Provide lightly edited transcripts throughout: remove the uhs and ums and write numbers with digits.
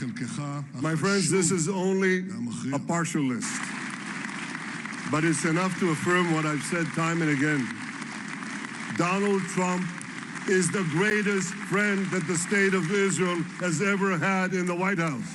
My friends, this is only a partial list, but it's enough to affirm what I've said time and again. Donald Trump is the greatest friend that the state of Israel has ever had in the White House.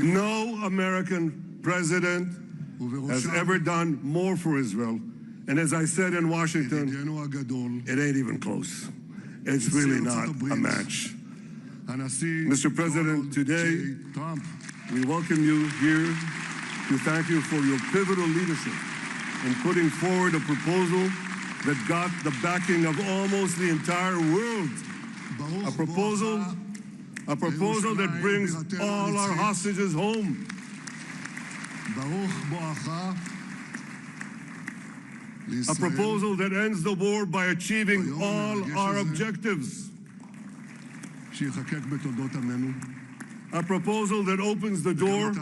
No American president has ever done more for Israel. And as I said in Washington, it ain't even close. It's really not a match. Mr. President, today we welcome you here to thank you for your pivotal leadership in putting forward a proposal that got the backing of almost the entire world. A proposal that brings all our hostages home. A proposal that ends the war by achieving all our objectives. A proposal that opens the door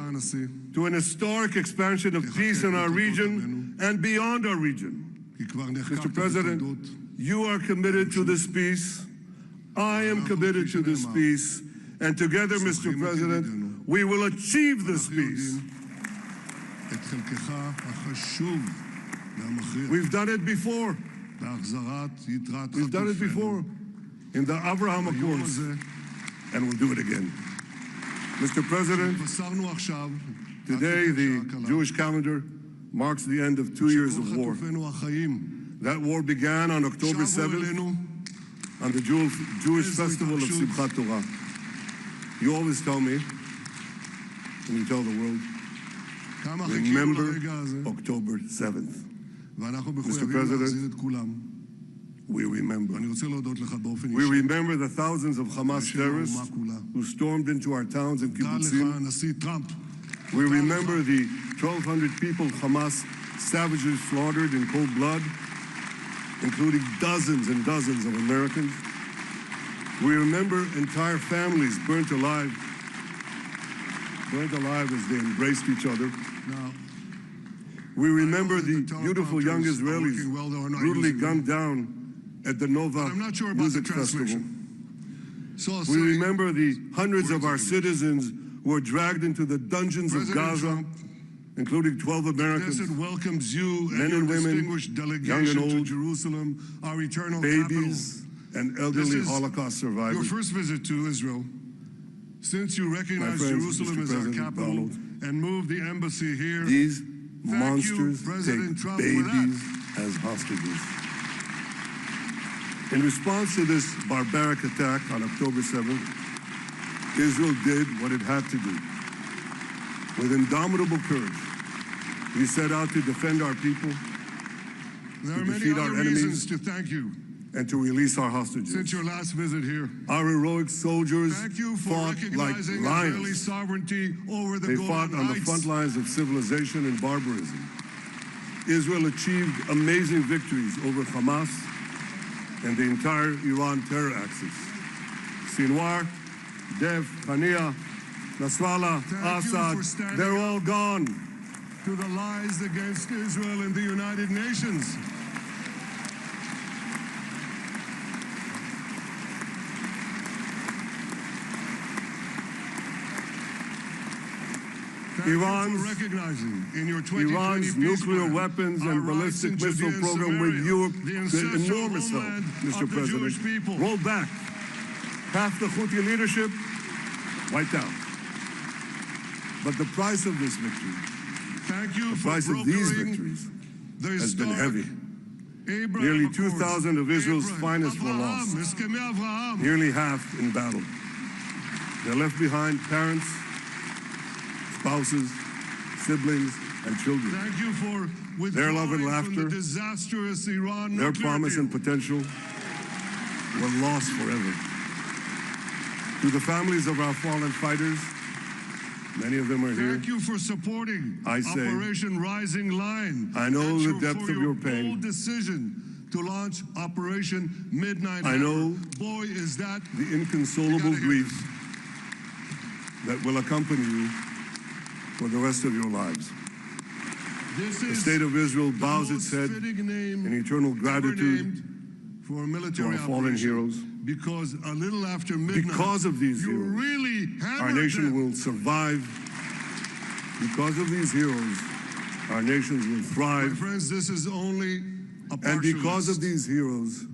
to an historic expansion of peace in our region and beyond our region. Mr. President, you are committed to this peace. I am committed to this peace. And together, Mr. President, we will achieve this peace. We've done it before. We've done it before in the Abraham Accords, and we'll do it again. Mr. President, today the Jewish calendar marks the end of 2 years of war. That war began on October 7th on the Jewish festival of Simchat Torah. You always tell me, and you tell the world, remember October 7th. Mr. President, we remember. We remember the thousands of Hamas terrorists who stormed into our towns and kibbutzim. We remember the 1,200 people Hamas savagely slaughtered in cold blood, including dozens and dozens of Americans. We remember entire families burnt alive as they embraced each other. We remember the beautiful young Israelis brutally gunned down at the Nova Music Festival. We remember the hundreds of our citizens who were dragged into the dungeons of Gaza, including 12 Americans, welcomes you men and women, young and old, Jerusalem, our eternal babies and elderly Holocaust survivors. Your first visit to Israel since you recognized Jerusalem as our capital and moved the embassy here. These monsters take babies as hostages. In response to this barbaric attack on October 7th, Israel did what it had to do. With indomitable courage, we set out to defend our people, to defeat our enemies, to thank you, and to release our hostages. Since your last visit here, our heroic soldiers fought like lions. Sovereignty over the they fought on the front lines of civilization and barbarism. Israel achieved amazing victories over Hamas and the entire Iran terror axis. Sinwar, Dev, Hania, Nasrallah, Assad, they're all gone. To the lies against Israel in the United Nations. Iran's nuclear weapons and ballistic missile program with Europe to enormous help, Mr. President. Roll back. Half the Houthi leadership wiped out. But the price of this victory, the price of these victories, has been heavy. Nearly 2,000 of Israel's finest were lost, nearly half in battle. They left behind parents, spouses, siblings, and children. Their love and laughter, their promise and potential were lost forever. To the families of our fallen fighters, Many of them are here. Thank you for supporting I say, Operation Rising Lion. I know and the depth for of your pain. bold decision to launch Operation Midnight I know Boy, is that the inconsolable grief that will accompany you for the rest of your lives. The state of Israel bows its head in eternal gratitude for a to military our fallen heroes. Because a little after midnight, Because of these you heroes, really our nation them. will survive. Because of these heroes, our nations will thrive. My friends, this is only a partial And because list, of these heroes,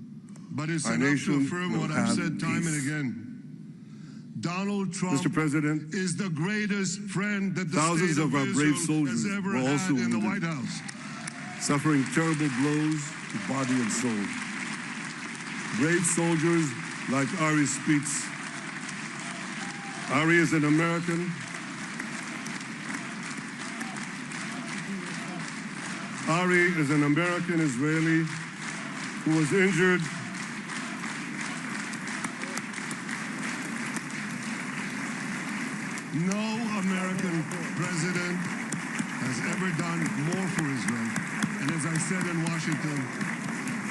but it's our enough to nation affirm will what I've have said time peace. and again. Donald Trump Mr. President, is the greatest friend that the thousands state of our Israel brave soldiers has ever were had also in the wounded, White House. suffering terrible blows to body and soul. Brave soldiers like Ari Spitz. Ari is an American. Ari is an American Israeli who was injured No American president has ever done more for Israel. And as I said in Washington,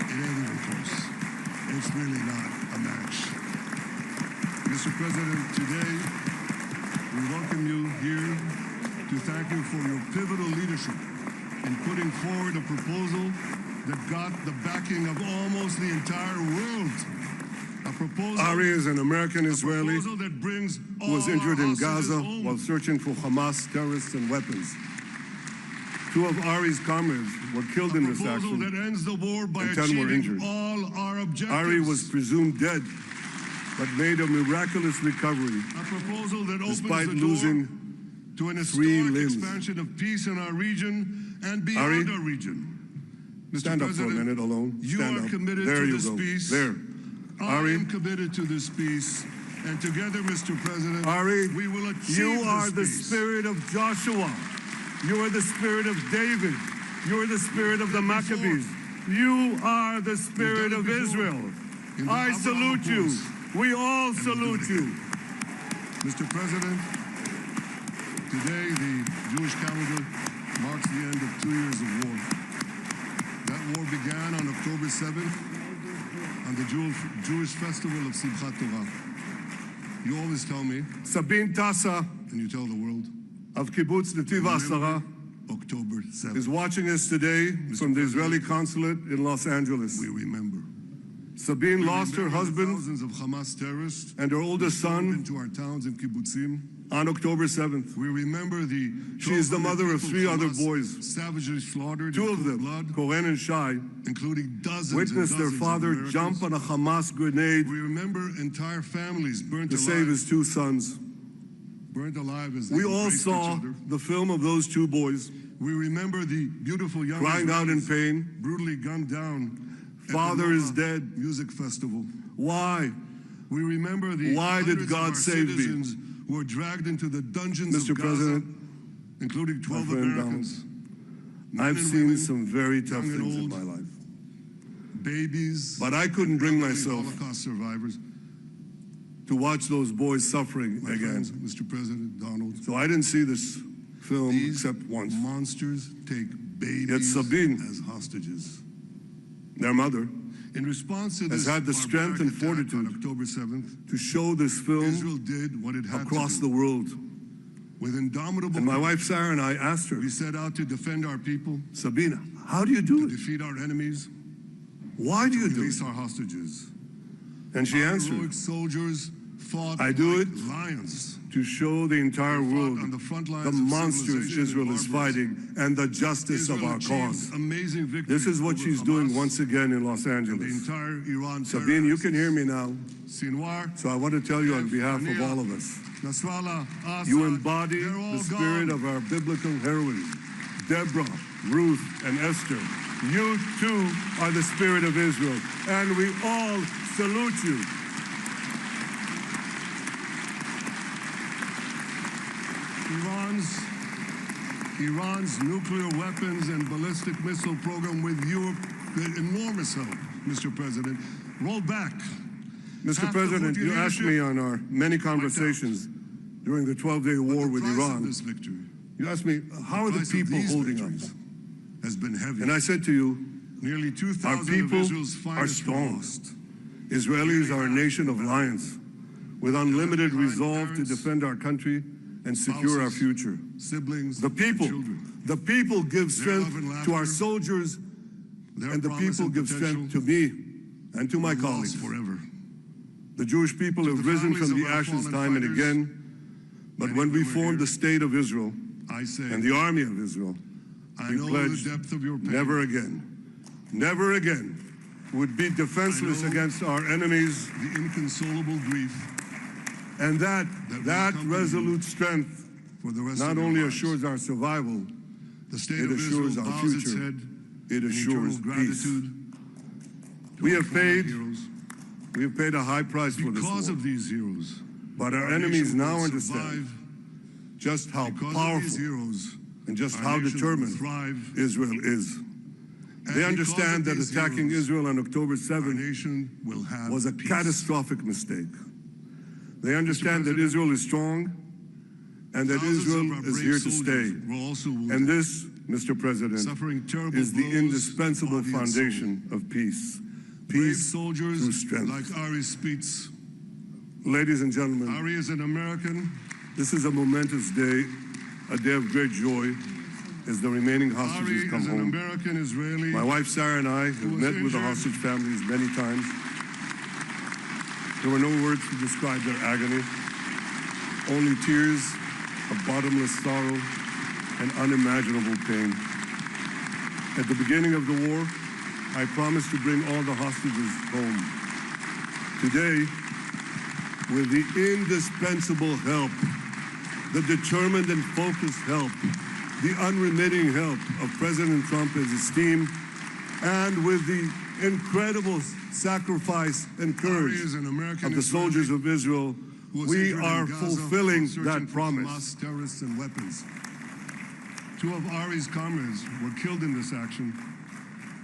it ain't even close. It's really not a match. Mr. President, today we welcome you here to thank you for your pivotal leadership in putting forward a proposal that got the backing of almost the entire world. A proposal, Ari is an American Israeli that brings who was injured in Gaza home. while searching for Hamas terrorists and weapons. Two of Ari's comrades were killed in this action, that ends the war by and 10 were injured. all our objectives. Ari was presumed dead, but made a miraculous recovery A proposal that opens despite the door losing to an 3 historic limbs. expansion of peace in our region and beyond our region. Mr. Stand up for a minute alone. You Stand are up. committed There to you this go. peace. There. I Ari, am committed to this peace. And together, Mr. President, Ari, we will achieve you are this the peace. spirit of Joshua. You are the spirit of David. You are the spirit of the Maccabees. You are the spirit of Israel. I salute you. We all salute you. Mr. President, today the Jewish calendar marks the end of 2 years of war. That war began on October 7th on the Jewish festival of Simchat Torah. You always tell me, Sabine Tassa and you tell the world, of Kibbutz Netiv HaSara October 7th. is watching us today from the Israeli consulate in Los Angeles. We remember. Sabine lost her husband Thousands of Hamas terrorists and her oldest son into our towns and kibbutzim. on October 7th. We remember the She is the mother of 3 other Hamas boys. savagely slaughtered 2 in of cold them, blood, Koren and Shai, including dozens witnessed and their dozens father of Americans. jump on a Hamas grenade We remember entire families burnt to alive. save his 2 sons. Burnt alive as they We all embraced each saw other. the film of those 2 boys We remember the beautiful young crying out in Israelis pain. brutally gunned down. at the Father is Nova dead. Music festival. Why? We remember the Why did hundreds of God our save me? citizens who were dragged into the dungeons Mr. of Gaza, President, including 12 friend Americans. I've and seen women, some very tough young and things in old, my life. babies, But I couldn't bring elderly myself Holocaust survivors. to watch those boys suffering My again. friends, Mr. President, Donald, So I didn't see this film these except once. monsters take Yet babies Sabine, as hostages. their mother, In response to has this had the strength and barbaric attack fortitude on October 7th, to show this film Israel did what it had across to the do. world. With indomitable And my courage, wife Sarah and I asked her, we set out to defend our people, Sabina, how do you do it? defeat our enemies, Why do you do release it? our hostages. And she Our answered, heroic soldiers fought I do like it lions. to show the entire They fought world on the front lines the of monsters civilization Israel and is barbarism. fighting and the justice Israel of our achieved cause. amazing victories This is what over she's Hamas doing once again in Los and the Angeles. entire Iran Sabine, you can hear me now, Sinwar, so I want to tell you on behalf of all of us, Nasrallah, Assad, you embody they're all the spirit gone. of our biblical heroines, Deborah, Ruth, and Esther. You too are the spirit of Israel, and we all salute you. Iran's nuclear weapons and ballistic missile program with your enormous help, Mr. President, rolled back. Mr. Half the President, Houthi you asked leadership me on our many conversations during the 12-day war with Iran, this victory, you asked me, how are the people holding up? has been heavy. And I said to you, Nearly 2,000 our people of Israel's are finest strong. lost. Israelis are a nation of lions with unlimited resolve to defend our country and secure our future. Siblings, The people give strength love to and our laughter, soldiers, their and the promise people and give potential strength to me and to my lost colleagues. forever. The Jewish people have the risen families from the of our ashes fallen time and fighters, again, but many when of we them are formed here. the state of Israel I say, and the army of Israel, I we know pledged the depth of your pain. never again would be defenseless I know against our enemies, the inconsolable grief and that will accompany resolute you strength for the rest not of your only lives. assures our survival, The state it of Israel assures our bows its future. head It in assures eternal peace. gratitude to We our have fallen paid heroes. We have paid a high price for this Because war, of these heroes, but our nation enemies now will understand survive. just how Because of these powerful heroes, and just our how nation will determined thrive. Israel is. And They because understand of that these attacking heroes, Israel on October our 7th nation will have was a peace. catastrophic mistake. They understand that Israel is strong and that Thousands of Israel our is brave here to soldiers stay. were also wounded, And this, Mr. President, suffering terrible is the blows, indispensable body and soul. foundation of peace. Brave Peace soldiers through strength. like Ari Spitz. Ladies and gentlemen, Ari is an American. this is a momentous day, a day of great joy, as the remaining Ari hostages come is an home. American Israeli. My wife Sarah and I have was met with the injured. hostage families many times. There were no words to describe their agony, only tears of bottomless sorrow and unimaginable pain. At the beginning of the war, I promised to bring all the hostages home. Today, with the indispensable help, the determined and focused help, the unremitting help of President Trump and his team, and with the incredible sacrifice and Ari courage is an American of the soldiers of Israel, who was we injured in are Gaza fulfilling while searching that for promise. Hamas terrorists and weapons. Two of Ari's comrades were killed in this action.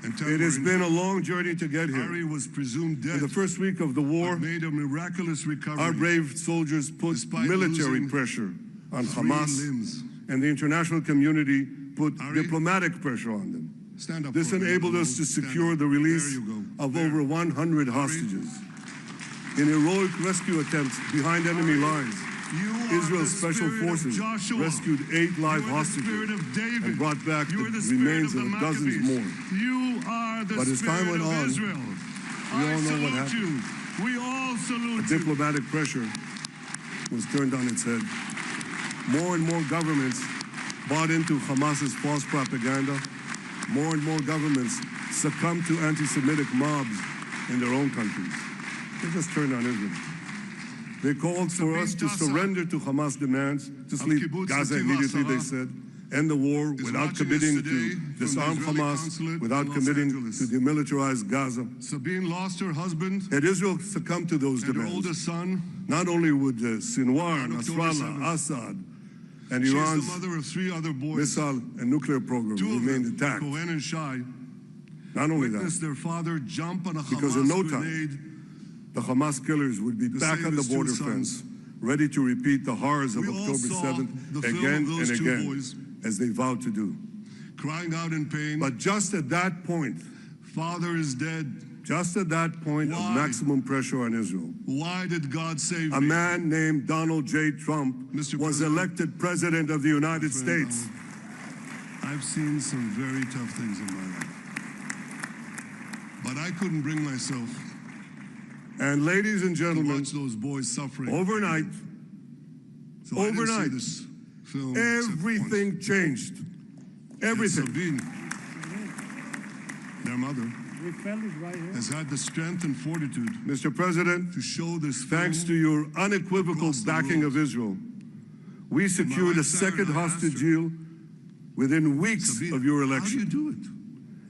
And 10 It has were been a injured. long journey to get here. Ari was presumed dead. In the first week of the war, but made a miraculous recovery. our brave soldiers put Despite military losing pressure on 3 Hamas, limbs. and the international community put Ari, diplomatic pressure on them. Stand up This for a minute, enabled us Ronald. to Stand secure up. the release There you go. of There. over 100 hostages. In heroic rescue attempts behind enemy lines, You are Israel's the special spirit of forces Joshua. rescued 8 live You are the hostages spirit of David. and brought back You are the the spirit remains of of the dozens Maccabees. more. You are the But as time spirit went of on, Israel. we all know what salute you. We all salute you. Diplomatic pressure was turned on its head. More and more governments bought into Hamas's false propaganda. More and more governments succumbed to anti-Semitic mobs in their own countries. They just turned on Israel. They called for us to surrender to Hamas demands, to leave Gaza immediately, they said, end the war without committing to disarm Hamas, without committing to demilitarize Gaza. Sabine lost her husband Had Israel succumbed to those and her demands, oldest son. not only would Sinwar, On October Nasrallah, 7th. Assad, and She is Iran's the mother of 3 other boys. missile and nuclear program 2 of remained them, intact. Cohen and Shai, Not only that, witnessed their father jump on a Because Hamas in no time, grenade. the Hamas killers would be back save at the his 2 border sons. fence, ready to repeat the horrors of We all October saw 7th the film again of those and 2 again, boys as they vowed to do. crying out in pain. But just at that point, Father is dead. just at that point of Why? maximum pressure on Israel, Why did God save a me? man named Donald J. Trump Mr. was President, elected president of the United friend, States. I've seen some very tough things in my life. But I couldn't bring myself And ladies and to gentlemen, watch those boys suffering. overnight, So I didn't see overnight, this film except once. everything changed. And Everything. Sabine, their mother, We felt it right here. has had the strength and fortitude Mr. President, to show this thanks film. to your unequivocal across the backing world. of Israel, we secured a wife Sarah second and I asked hostage her, deal within weeks Sabine, of your how do election. you do it?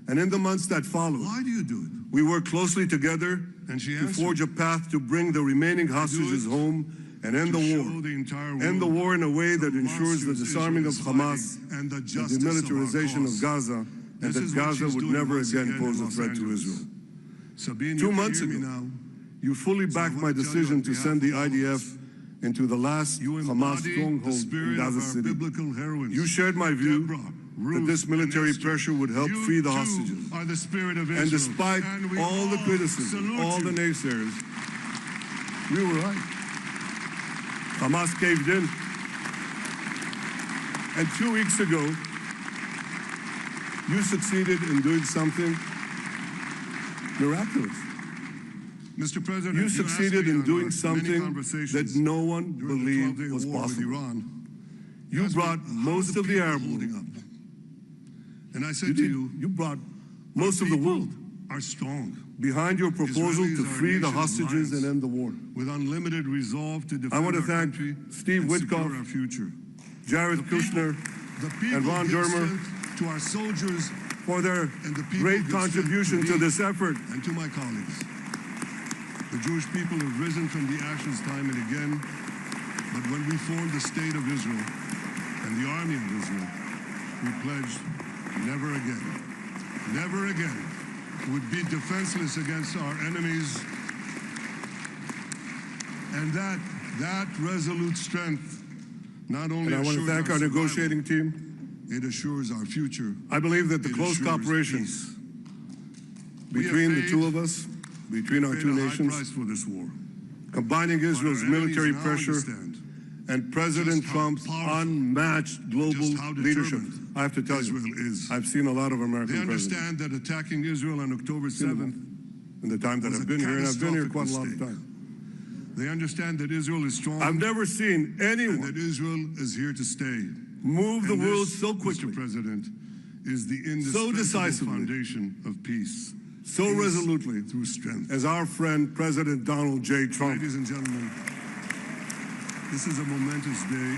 And in the months that followed, Why do you do it? we worked closely together And she to answered, forge a path to bring the remaining hostages it home and end to the show war. the entire world End the war in a way that the ensures the monsters disarming of Israel is Hamas, fighting and the the justice of our demilitarization cause. of Gaza, and This that is what Gaza she's would doing never once again again pose in a Los threat to Angeles. Israel. Sabine, 2 you months can hear ago, me now. you fully So I backed wanna my tell you on decision to behalf send the of all of IDF us into the last Hamas stronghold in Gaza City. You shared my view that this military pressure would help free the hostages. And despite all the criticism, all the naysayers, we were right. Hamas caved in. And 2 weeks ago, you succeeded in doing something miraculous. Mr. President, you succeeded in doing something that no one believed was possible. You brought most of the Arab world. And I said to you, you brought most of the world are strong behind your proposal to free the hostages and end the war. With unlimited resolve to defend I want to thank country Steve Witkoff, our future. Jared Kushner, and Ron Dermer to our soldiers for their great contribution to this effort. And to my colleagues. The Jewish people have risen from the ashes time and again, but when we formed the State of Israel and the Army of Israel, we pledged never again would be defenseless against our enemies. And that resolute strength not only and I want to thank our negotiating team. It assures our future. I believe that the close cooperation between the two of us, between our two nations, for this war. Combining Israel's military pressure and President Trump's unmatched global leadership. I have to tell you, I've seen a lot of American presidents. They understand that attacking Israel on October 7th, in the time that I've been here, and I've been here quite a long time. They understand that Israel is strong. I've never seen anyone and that Israel is here to stay. Move the world so quickly, Mr. President, is the so decisively, foundation of peace. So resolutely, through strength. As our friend President Donald J. Trump. Ladies and gentlemen, this is a momentous day,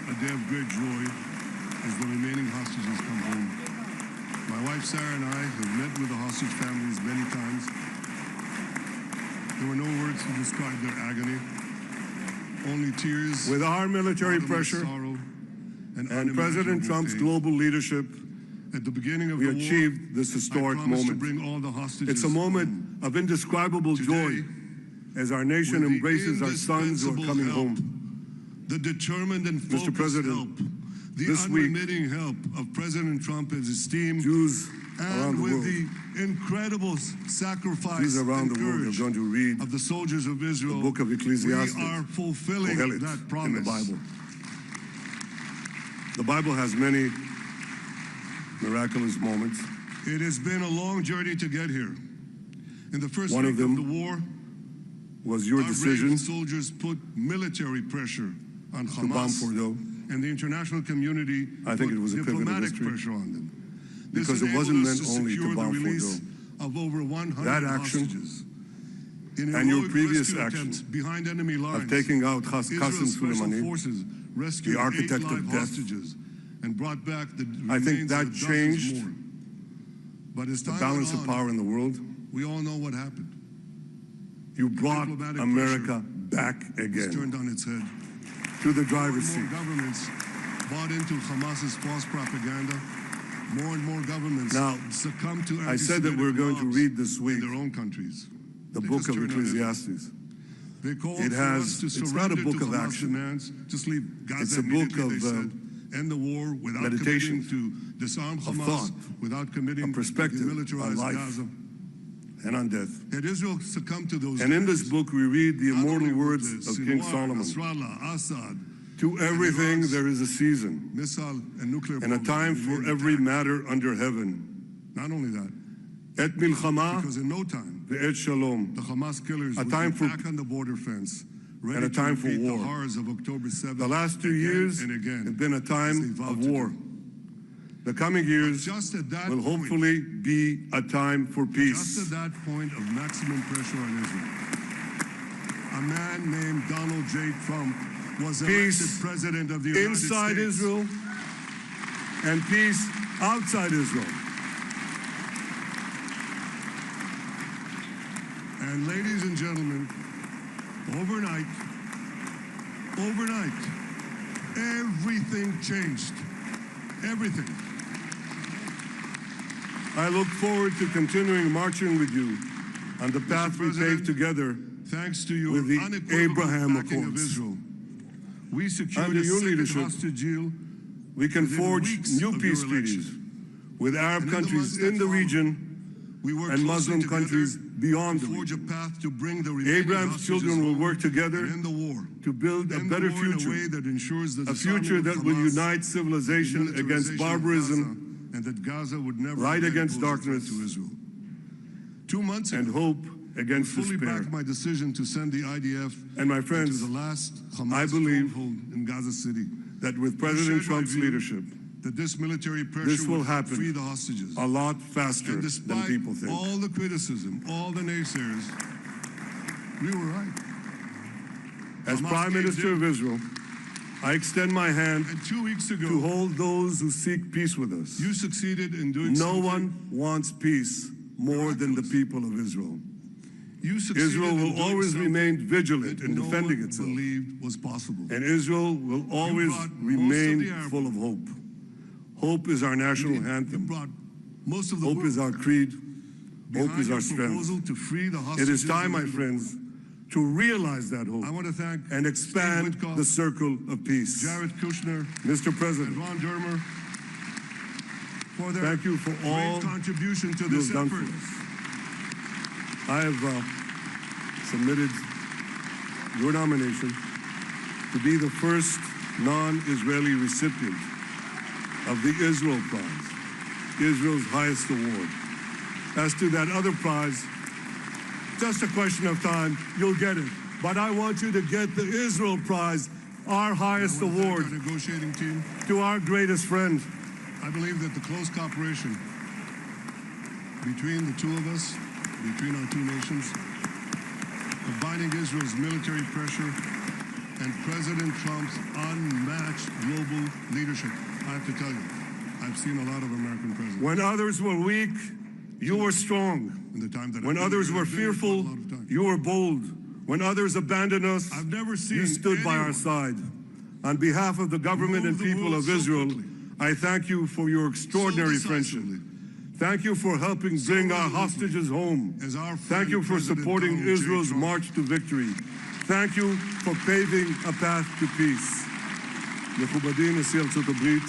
a day of great joy, as the remaining hostages come home. My wife Sarah and I have met with the hostage families many times. There were no words to describe their agony, only tears. With our military pressure sorrow and President Trump's global leadership, at the beginning of we the achieved war, this historic moment. moment. To bring all the hostages it's a moment home. Of indescribable Today, joy as our nation embraces our sons who are coming home. The determined and focused Mr. President, help, the this unremitting help of President Trump and his team, Jews and around the with world. the incredible sacrifice Jews around and the world are going to read of the soldiers of Israel, the book of Ecclesiastes, we are fulfilling that promise. In the Bible. The Bible has many miraculous moments. It has been a long journey to get here. In the first One week of them of the war, was your decision brave soldiers put military pressure on Hamas to bomb Fordo. And the international community I think it was a pivot in diplomatic history pressure on them. because it wasn't meant only to bomb Fordo. Of over 100 that action hostages. and your previous action behind enemy lines, of taking out Qasem Soleimani, the architect of death, and brought back the I think that changed more. But as the time balance went of on, power in the world. we all know what happened. You brought America back again turned on its head. to the driver's seat. More governments bought into Hamas's false propaganda. More and more governments now, succumb to I said that we're going to read this week in their own countries. The book of Ecclesiastes. It's not a book of action. Demands, just leave Gaza it's a book of end the war without meditation, to disarm Hamas, thought, without committing a perspective to demilitarize on life Gaza. And on death. That Israel succumbed to those. And in this book, we read the immortal words of Sinwar, King Solomon. Nasrallah, Assad, to everything there is a season, missile and nuclear and a time for every matter under heaven. Not only that, Et milchama, because in no time, ve'et shalom, the Hamas killers a would time be for back on the border fence, ready and a time to for repeat war. the horrors of October 7th. The last 2 years and again, have been a time of war. The coming years will hopefully be a time for peace. Just at that point of maximum pressure on Israel, a man named Donald J. Trump was elected president of the United States. Inside Israel and peace outside Israel. And ladies and gentlemen, overnight, everything changed. Everything. I look forward to continuing marching with you on the path we paved together thanks to your with the unequivocal Abraham backing of Accords. Israel We secured under a your second leadership, hostage deal we can within forge weeks new of peace your treaties election. with Arab And in the countries months that in the followed, region we worked and closely Muslim together countries beyond to the forge a region. path to bring the remaining Abraham's hostages children will home work together and end the war. to build a End better the war in a way future, that ensures the a future disarming that of will Hamas, unite civilization the against demilitarization of barbarism, Gaza, and that Gaza would never light again against pose a threat darkness, to Israel. 2 months ago, and hope I against fully despair. backed my decision to send the IDF And my into friends, the last I Hamas believe stronghold in Gaza City. that with You President shared my Trump's view leadership, that this military pressure this will would help happen free the hostages. a lot faster And than despite people think. all the criticism, all the naysayers, we were right. As Hamas Prime caved Minister in. of Israel, I extend my hand And 2 weeks ago, to hold those who seek peace with us. you succeeded in doing No something. one wants peace more than the people of Israel. You succeeded Israel in will doing always something remain vigilant that in no defending one itself. believed was possible. And Israel will always brought most of remain the Arab- full of hope. Hope is our national You anthem. brought most of the Hope world is our creed. Hope behind is your our strength. proposal to free the It hostages. is time, my in Israel. friends, to realize that I hope want to thank and expand Steve Witkoff, the circle of peace. Jared Kushner, Mr. and President, Ron Dermer for their thank you for all great contribution to you this have done effort. for us. I have submitted your nomination to be the first non-Israeli recipient of the Israel Prize, Israel's highest award. As to that other prize, just a question of time, you'll get it. But I want you to get the Israel Prize, our highest I want to thank award, our negotiating team. to our greatest friend. I believe that the close cooperation between the two of us, between our two nations, combining Israel's military pressure and President Trump's unmatched global leadership. I have to tell you, I've seen a lot of American presidents. When others were weak, you were strong. In the time that When I've been others here, were I've been here for a fearful, lot of time. you were bold. When others abandoned us, I've never seen you stood by our anyone side. On behalf of the government and move the people world of so Israel, quickly, I thank you for your extraordinary friendship. decisively, Thank you for helping bring our hostages home. as our Thank friend you for President supporting Donald J. Israel's Trump. march to victory. Thank you for paving a path to peace. מכובדי נשיא ארצות הברית,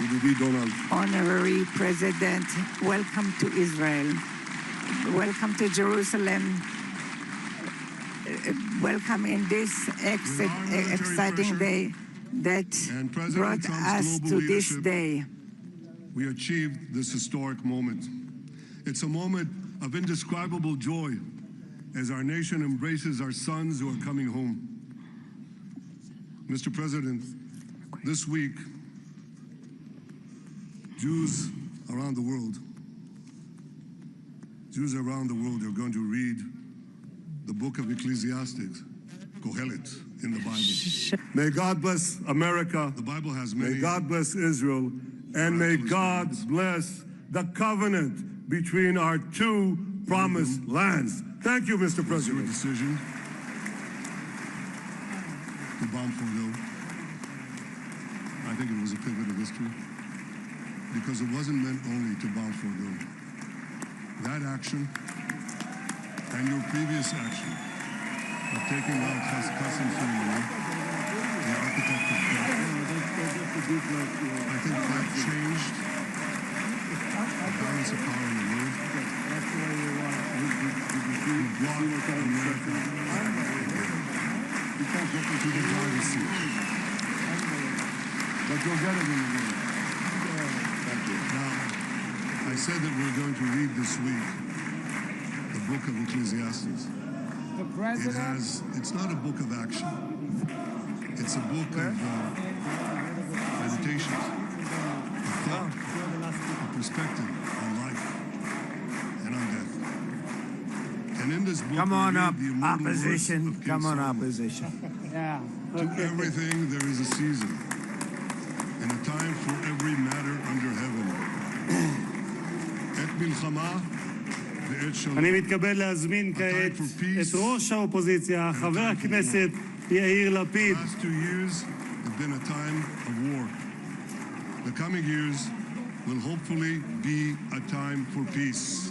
ידידי דונלד. Honorary President, welcome to Israel. Welcome to Jerusalem. Welcome in this exciting day that And President brought Trump's us global to this leadership, day. we achieved this historic moment. It's a moment of indescribable joy as our nation embraces our sons who are coming home. Mr. President, this week, Jews around the world are going to read the book of Ecclesiastes, Kohelet, in the Bible. May God bless America. The Bible has many. May God bless Israel. And may God bless the covenant between our two promised lands. Thank you, Mr. It's your President. decision to bomb Fordo. I think it was a pivot of history because it wasn't meant only to bomb Fordo. That action and your previous action of taking out Qasem Soleimani, the architect of death, I think that changed the balance of power in the world. You brought America to the driver's seat. But you'll get it in the world. Thank you. Now, I said that we're going to read this week the book of Ecclesiastes. It's not a book of action. It's a book of meditations, of thought, of perspective on life and on death. And in this book, Come on we read up, the immortal words opposition. of King Come on, Solomon. opposition. Yeah. To everything there is a season, and a time for every matter under heaven. עת מלחמה ועת שלום. אני מתכבד להזמין כעת את ראש האופוזיציה, חבר הכנסת יאיר The לפיד. last 2 years have been a time of war. The coming years will hopefully be a time for peace.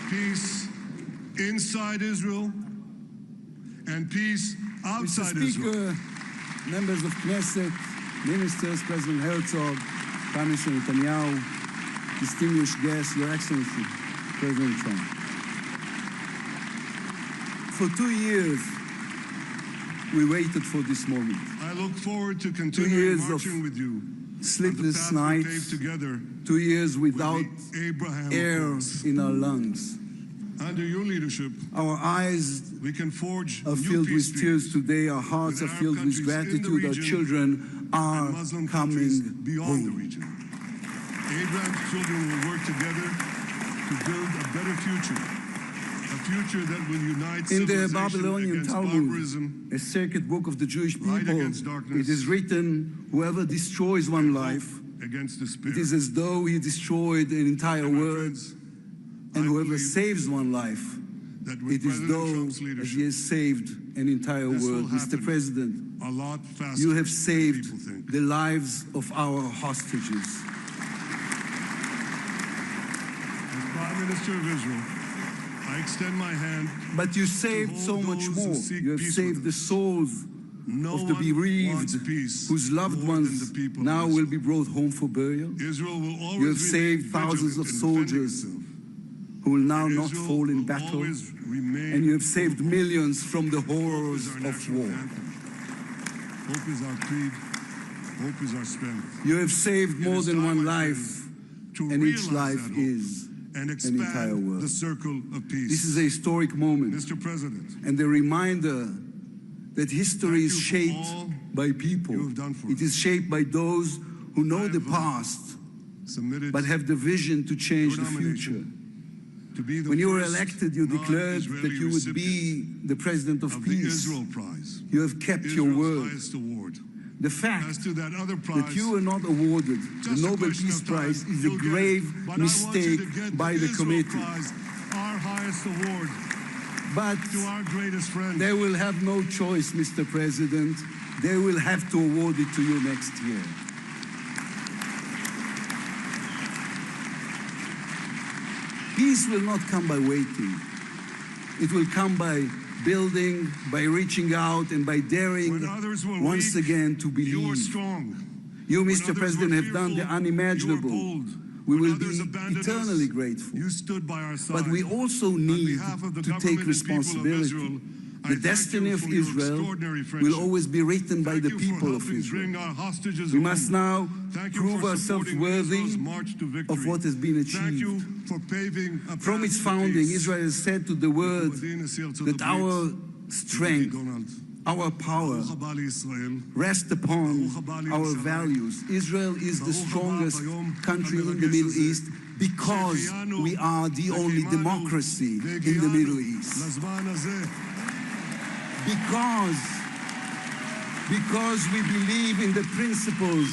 Peace inside Israel and peace outside Mr. Israel. Speaker, members of Knesset, ministers, President Herzog, Prime Minister Netanyahu, distinguished guests, Your Excellency, President Trump. For 2 years, we waited for this moment. I look forward to 2 continuing years of marching with you. sleepless nights, 2 years without air in our lungs. Under your leadership, Our eyes we can forge are new filled with peace tears today. Our hearts are with Arab filled with countries in the gratitude. Our region children are and Muslim countries coming beyond the home. region. Abraham's children will work together to build a better future, a future that will unite In the civilization Babylonian against Talmud, barbarism, a sacred book of the Jewish light people, against darkness, it is written, whoever destroys one life, against despair. it is as though he destroyed an entire And my world, friends, and I whoever believe saves one life, that with it is President though Trump's as he leadership, has saved an entire this will world. Mr. happen President, a lot faster you have than saved people think. the lives of our hostages. As Prime Minister of Israel, I extend my hand. But you saved hold so much those who more. seek You have peace saved with the us. souls No of the one bereaved, wants peace whose loved more than ones the people of now will Israel. be brought home for burial. Israel will always You have remain saved thousands of vigilant in defending soldiers itself. who will now And not Israel fall in will battle, always remain and you have saved hope. millions from the Hope horrors is our of national war. anthem. Hope is our creed. Hope is our strength. You have saved It more is than time, one my life, friends, to and each realize life that hope is and an expand entire world. the circle of peace. This is a historic moment, Mr. President, and a reminder that history is Thank you for shaped all by people. you have done for It us. is shaped by those who know I the have, past, submitted but have the vision to change your the future. nomination to be the When you were first elected, you declared non-Israeli that you would recipient be the president of of the peace. Israel Prize, You have kept your Israel's word. highest award. The fact As to that other that prize, you were not awarded the just a Nobel question Peace of time. Prize is a You'll get it. grave But I want you mistake to get by the Israel committee. Prize, our highest award, But to our greatest friend. they will have no choice, Mr. President. They will have to award it to you next year. Peace will not come by waiting. It will come by building, by reaching out, and by daring When others were once weak, again to You were believe. strong. You, When Mr. others President, were have done the fearful, unimaginable. You were bold. We When will others be abandoned eternally us, grateful. You stood by our side. But we also On need behalf of the to government take and people of responsibility. Israel, I The thank destiny you of for your Israel extraordinary will friendship. always be written by Thank the you for people of helping Israel. bring our hostages We home. must now Thank you prove for ourselves supporting worthy Israel's march to victory. of what has been Thank you achieved. for paving a From path its to founding, peace. Israel has said to the world that our strength, our power rest upon our values. Israel is the strongest country in the Middle East because we are the only democracy in the Middle East. Because we believe in the principles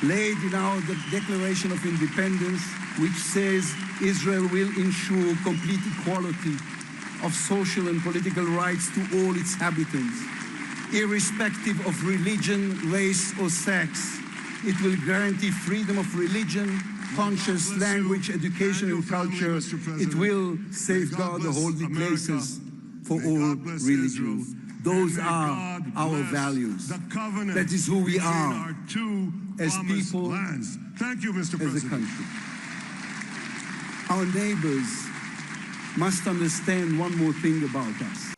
laid in our Declaration of Independence, which says Israel will ensure complete equality of social and political rights to all its inhabitants, irrespective of religion, race, or sex. It will guarantee freedom of religion, conscience, language, education, and culture. It will safeguard the holy places for all religions. Those are our values. That is who we are as people, Thank you, Mr. as a President. country. Our neighbors must understand one more thing about us.